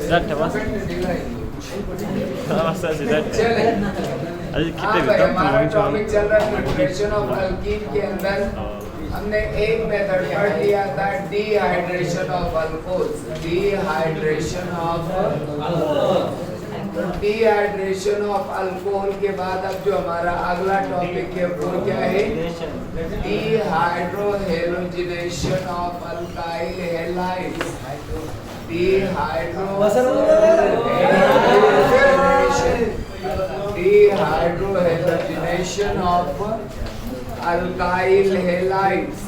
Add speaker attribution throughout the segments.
Speaker 1: That was.
Speaker 2: चले हाँ भाई, हमारा टॉपिक चल रहा है प्रिपरेशन ऑफ अल्कीन के अंदर हमने एक मेथड पढ़ लिया था dehydration of alcohols. Dehydration of alcohol के बाद अब जो हमारा अगला टॉपिक है वो क्या है? Dehydrohalogenation of alkyl halides. Dehydrohalogenation of alkyl halides.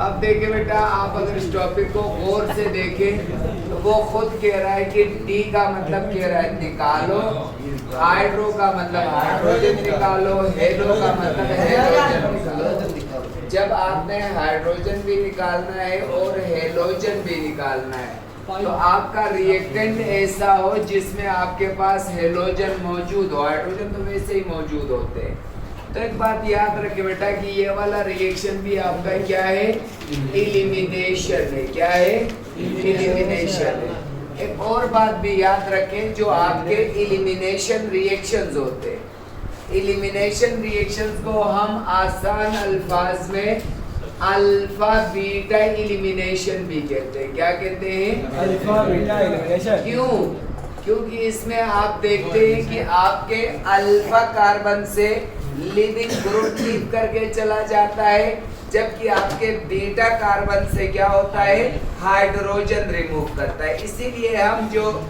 Speaker 2: अब देखिए बेटा, आप अगर इस टॉपिक को गौर से देखें तो वो खुद कह रहा है कि डी का मतलब कह रहा है निकालो, हाइड्रो का मतलब हाइड्रोजन निकालो, हेलो का मतलब हेलोजन निकालो। जब आपने हाइड्रोजन भी निकालना है और हेलोजन भी निकालना है तो आपका रिएक्टेंट ऐसा हो जिसमें आपके पास हेलोजन मौजूद हो। हाइड्रोजन तो वैसे ही मौजूद होते हैं। तो एक बात याद रखें बेटा कि ये वाला रिएक्शन भी आपका क्या है? एलिमिनेशन है। क्या है? एलिमिनेशन है। एक और बात भी याद रखें, जो आपके एलिमिनेशन रिएक्शंस होते हैं, एलिमिनेशन रिएक्शंस को हम आसान अल्फाज में अल्फा बीटा एलिमिनेशन भी कहते हैं। क्या कहते हैं?
Speaker 3: Alpha beta elimination.
Speaker 2: क्यों? क्योंकि इसमें आप देखते हैं कि आपके अल्फा कार्बन से लिविंग ग्रुप लीव करके चला जाता है, जबकि आपके बीटा कार्बन से क्या होता है? हाइड्रोजन रिमूव करता है। इसीलिए हम जो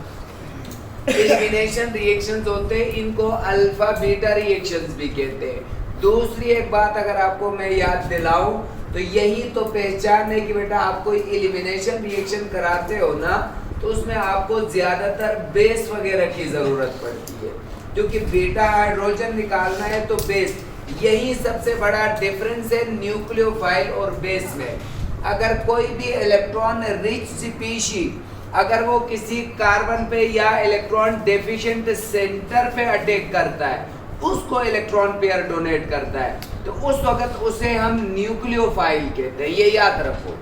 Speaker 2: एलिमिनेशन रिएक्शंस होते हैं इनको अल्फा बीटा रिएक्शंस भी कहते हैं। दूसरी एक बात अगर आपको मैं याद दिलाऊं तो यही तो पहचान है कि बेटा आपको एलिमिनेशन रिएक्शन कराते हो ना तो उसमें आपको ज्यादातर बेस वगैरह की जरूरत पड़ती है, क्योंकि बीटा हाइड्रोजन निकालना है तो बेस। यही सबसे बड़ा डिफरेंस है न्यूक्लियोफाइल और बेस में। अगर कोई भी इलेक्ट्रॉन रिच स्पीशीज अगर वो किसी कार्बन पे या इलेक्ट्रॉन डेफिशिएंट सेंटर पे अटैक करता है, उसको इलेक्ट्रॉन पेयर डोनेट करता है, तो उस वक्त उसे हम न्यूक्लियोफाइल कहते हैं। ये याद रखो।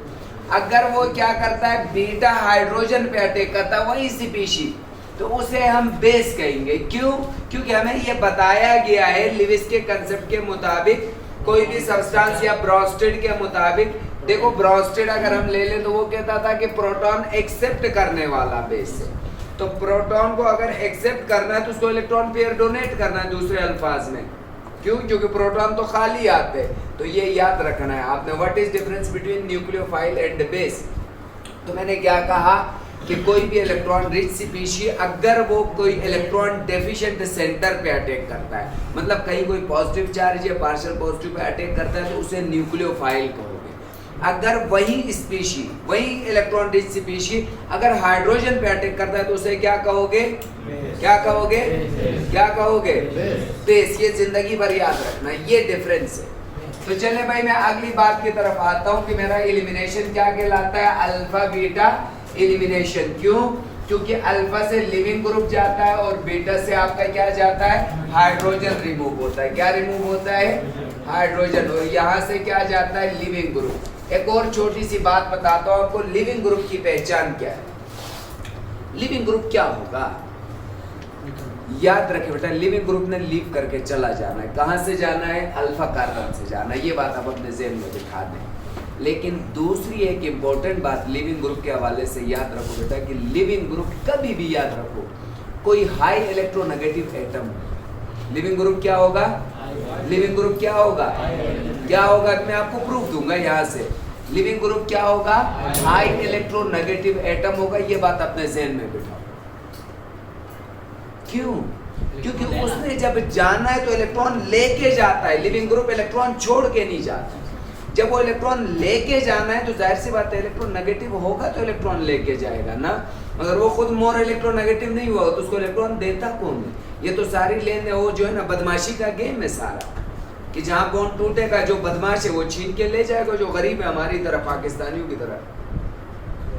Speaker 2: अगर वो क्या करता है? बीटा हाइड्रोजन पे अटैक करता है वही स्पीशीज, तो उसे हम बेस कहेंगे। क्यों? क्योंकि हमें ये बताया गया है लिविस के कंसेप्ट के मुताबिक, कोई भी सब्सटेंस या ब्रोस्टेड के मुताबिक, देखो ब्रोस्टेड अगर हम ले लें तो वो कहता था कि प्रोटॉन एक्सेप्ट करने वाला बेस है। तो प्रोटॉन को अगर एक्सेप्ट करना है तो उसको इलेक्ट्रॉन पेयर डोनेट करना है दूसरे अल्फाज में। क्यों? क्योंकि प्रोटॉन तो खाली आते हैं। तो ये याद रखना है आपने, what is difference between nucleophile and base. तो मैंने क्या कहा कि कोई भी इलेक्ट्रॉन रिच स्पीशीज अगर वो कोई इलेक्ट्रॉन डेफिशिएंट सेंटर पे अटैक करता है, मतलब कहीं कोई पॉजिटिव चार्ज या पार्शियल पॉजिटिव पे अटैक करता है, तो उसे न्यूक्लियोफाइल कहोगे। अगर वही स्पीशीज, वही इलेक्ट्रॉन रिच स्पीशीज अगर हाइड्रोजन पे अटैक करता है तो उसे क्या कहोगे? क्या कहोगे? क्या कहोगे? बेस। ये जिंदगी भर याद रखना, ये डिफरेंस है। तो चले भाई, मैं अगली बात की तरफ आता हूँ कि मेरा एलिमिनेशन क्या कहलाता है? Alpha beta elimination. क्यों? क्योंकि अल्फा से लिविंग ग्रुप जाता है और बीटा से आपका क्या जाता है? हाइड्रोजन रिमूव होता है। क्या रिमूव होता है? हाइड्रोजन। और यहाँ से क्या जाता है? Leaving group. एक और छोटी सी बात बताता हूँ आपको, लिविंग ग्रुप की पहचान क्या है? लिविंग ग्रुप क्या होगा? याद रखें बेटा, लिविंग ग्रुप ने लीव करके चला जाना है। कहाँ से जाना है? अल्फा कार्बन से जाना है। ये बात आप अपने ज़हन में बिठा दें। लेकिन दूसरी एक इम्पोर्टेंट बात लिविंग ग्रुप के हवाले से याद रखो बेटा कि लिविंग ग्रुप कभी भी याद रखो कोई high electronegative atom. Leaving group क्या होगा? लिविंग ग्रुप क्या होगा? क्या होगा? मैं आपको प्रूफ दूंगा यहाँ से। लिविंग ग्रुप क्या होगा? हाई इलेक्ट्रोनेगेटिव एटम होगा। ये बात अपने ज़हन में बिठाओ। क्यों? क्योंकि उसने जब जाना है तो इलेक्ट्रॉन लेके जाता है। लिविंग ग्रुप इलेक्ट्रॉन छोड़ के नहीं जाता। जब वो इलेक्ट्रॉन लेके जाना है तो जाहिर सी बात है इलेक्ट्रॉन नेगेटिव होगा तो इलेक्ट्रॉन लेके जाएगा ना। मगर वो खुद मोर इलेक्ट्रोनेगेटिव नहीं हुआ तो उसको इलेक्ट्रॉन देता कौन है? ये तो सारी लेन वो जो है ना बदमाशी का गेम है सारा, कि जहाँ बॉन्ड टूटेगा जो बदमाश है वो छीन के ले जाएगा, जो गरीब है हमारी तरह पाकिस्तानियों की तरह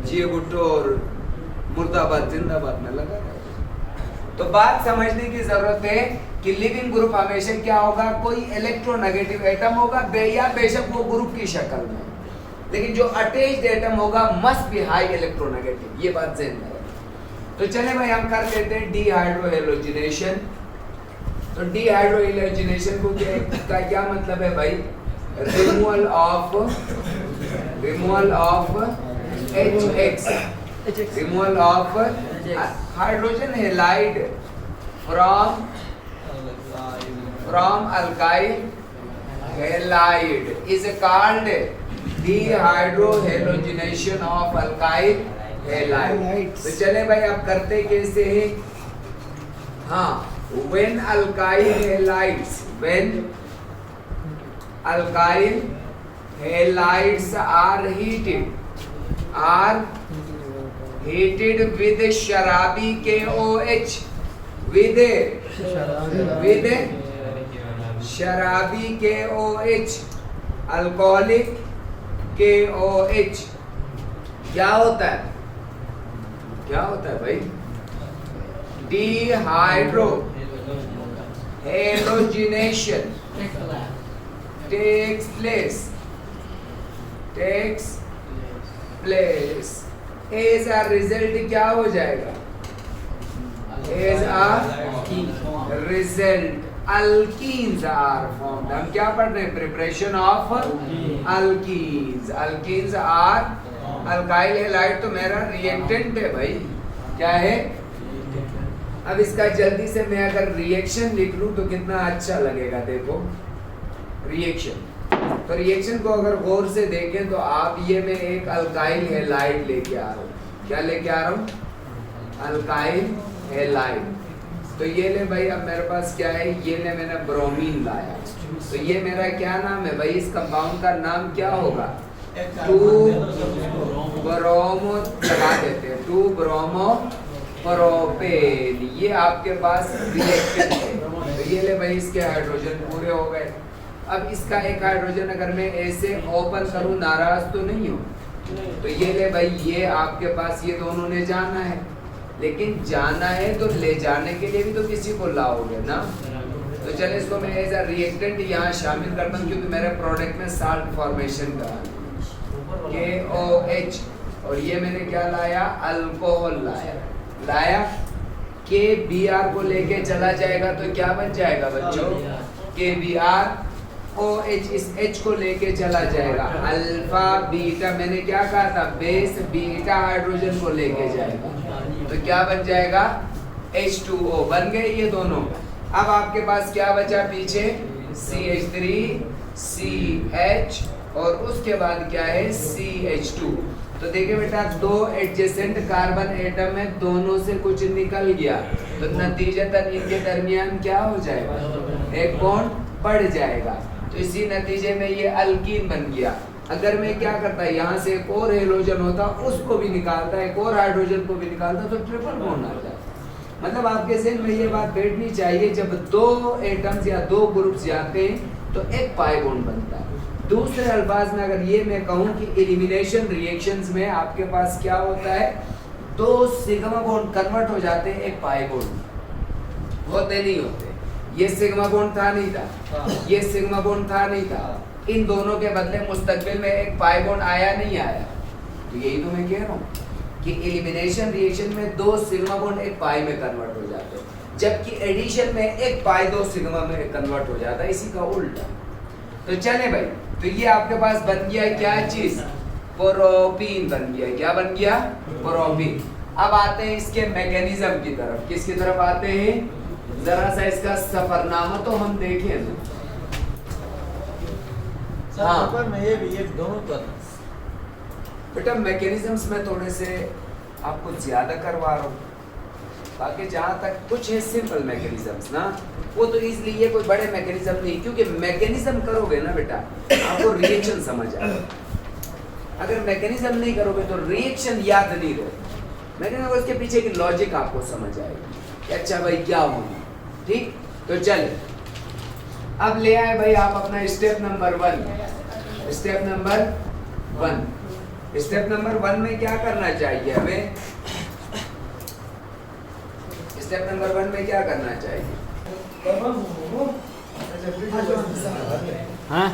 Speaker 2: जिए भुट्टो और मुर्दाबाद जिंदाबाद में लगा है। तो बात समझने की जरूरत है कि लिविंग ग्रुप हमेशा क्या होगा? कोई इलेक्ट्रोनेगेटिव एटम होगा या बेशक वो ग्रुप की शक्ल में। लेकिन जो अटैच्ड एटम होगा मस्ट बी हाई इलेक्ट्रोनेगेटिव, ये बात ध्यान में रखें। तो चले भाई हम कर लेते हैं डीहाइड्रोहेलोजिनेशन। तो डीहाइड्रोहेलोजिनेशन को का क्या मतलब है भाई? Removal of HX, removal of hydrogen halide from alkyl halide is called dehydrohalogenation of alkyl halide। तो चले भाई आप करते कैसे हैं? हाँ, when alkyl halides are heated with शराबी KOH, with शराबी KOH, अल्कोहलिक KOH, क्या होता है भाई? Dehydrohalogenation takes place as a result क्या हो जाएगा? As a result alkenes are formed। हम क्या पढ़ रहे हैं? Preparation of alkenes are alkyl halide, तो मेरा रिएक्टेंट है भाई, क्या है? अब इसका जल्दी से मैं अगर रिएक्शन लिख लूं तो कितना अच्छा लगेगा। देखो रिएक्शन, तो रिएक्शन को अगर गौर से देखें तो आप ये मैं एक अल्काइल हैलाइड लेके आ रहा हूँ। क्या लेके आ रहा हूँ? Alkyl halide. तो ये ले भाई, अब मेरे पास क्या है? ये ले मैंने ब्रोमीन लाया, तो ये मेरा क्या नाम है भाई? इस कंपाउंड का नाम क्या होगा? 2-ब्रोमो लगा देते हैं, 2-ब्रोमो-प्रोपेन। ये आपके पास रिएक्टेंट है। तो ये ले भाई, इसके हाइड्रोजन पूरे हो गए। अब इसका एक हाइड्रोजन अगर मैं ऐसे ओपन करूं, नाराज तो नहीं हूं? तो ये ले भाई, ये आपके पास ये दोनों ने जाना है, लेकिन जाना है तो ले जाने के लिए भी तो किसी को लाओगे ना। तो चले इसको मैं एज अ रिएक्टेंट यहाँ शामिल करता हूँ, क्योंकि मेरे प्रोडक्ट में साल्ट फॉर्मेशन का KOH, और ये मैंने क्या लाया? अल्कोहल लाया। KBr को लेके चला जाएगा तो क्या बन जाएगा बच्चों? KBr। OH इस H को लेके चला जाएगा, अल्फा बीटा, मैंने क्या कहा था? बेस बीटा हाइड्रोजन को लेके जाएगा, तो क्या बन जाएगा? H2O बन गए ये दोनों। अब आपके पास क्या बचा पीछे? CH3CH, और उसके बाद क्या है? CH2। तो देखिए बेटा, दो एडजेसेंट कार्बन एटम में दोनों से कुछ निकल गया, तो नतीजतन इनके दरमियान क्या हो जाएगा? एक बॉन्ड बढ़ जाएगा। तो इसी नतीजे में ये अल्कीन बन गया। अगर मैं क्या करता है, यहाँ से एक और हेलोजन होता, उसको भी निकालता, एक और हाइड्रोजन को भी निकालता, तो ट्रिपल बॉन्ड आ जाता। मतलब आपके ज़हन में ये बात बैठनी चाहिए, जब दो एटम्स या दो ग्रुप्स जाते हैं तो एक पाई बॉन्ड बनता है। दूसरे अल्फाज में अगर ये मैं कहूँ कि एलिमिनेशन रिएक्शंस में आपके पास क्या होता है? दो सिग्मा बॉन्ड कन्वर्ट हो जाते हैं एक पाई बॉन्ड, होते नहीं होते। ये सिग्मा बॉन्ड था नहीं था, ये सिग्मा बॉन्ड था नहीं था, इन दोनों के बदले मुस्तकबिल में एक पाई बॉन्ड आया नहीं आया। तो यही तो मैं कह रहा हूँ कि एलिमिनेशन रिएक्शन में दो सिग्मा बॉन्ड एक पाई में कन्वर्ट हो जाते हैं, जबकि एडिशन में एक पाई दो सिग्मा में कन्वर्ट हो जाता है, इसी का उल्टा। तो चले भाई, तो ये आपके पास बन गया क्या चीज? प्रोपीन बन गया। क्या बन गया? प्रोपीन। अब आते हैं इसके मैकेनिज्म की तरफ। किसकी तरफ आते हैं? जरा सा इसका सफरनामा तो हम देखें ना। हाँ
Speaker 3: में ये भी ये दोनों तो
Speaker 2: बेटा, मैकेनिज्म्स में थोड़े से आपको ज्यादा करवा रहा हूँ, बाकी जहाँ तक कुछ है सिंपल मैकेनिज्म्स ना, वो तो इसलिए ये कोई बड़े मैकेनिज्म नहीं, क्योंकि मैकेनिज्म करोगे ना बेटा आपको रिएक्शन समझ आएगा। अगर मैकेनिज्म नहीं करोगे तो रिएक्शन याद नहीं रहे, मैकेनिज्म उसके पीछे की लॉजिक आपको समझ आएगी कि अच्छा भाई क्या होगा। ठीक, तो चले अब ले आए भाई आप अपना स्टेप नंबर 1। स्टेप नंबर 1 में क्या करना चाहिए हमें? स्टेप नंबर 1 में क्या करना चाहिए? हाँ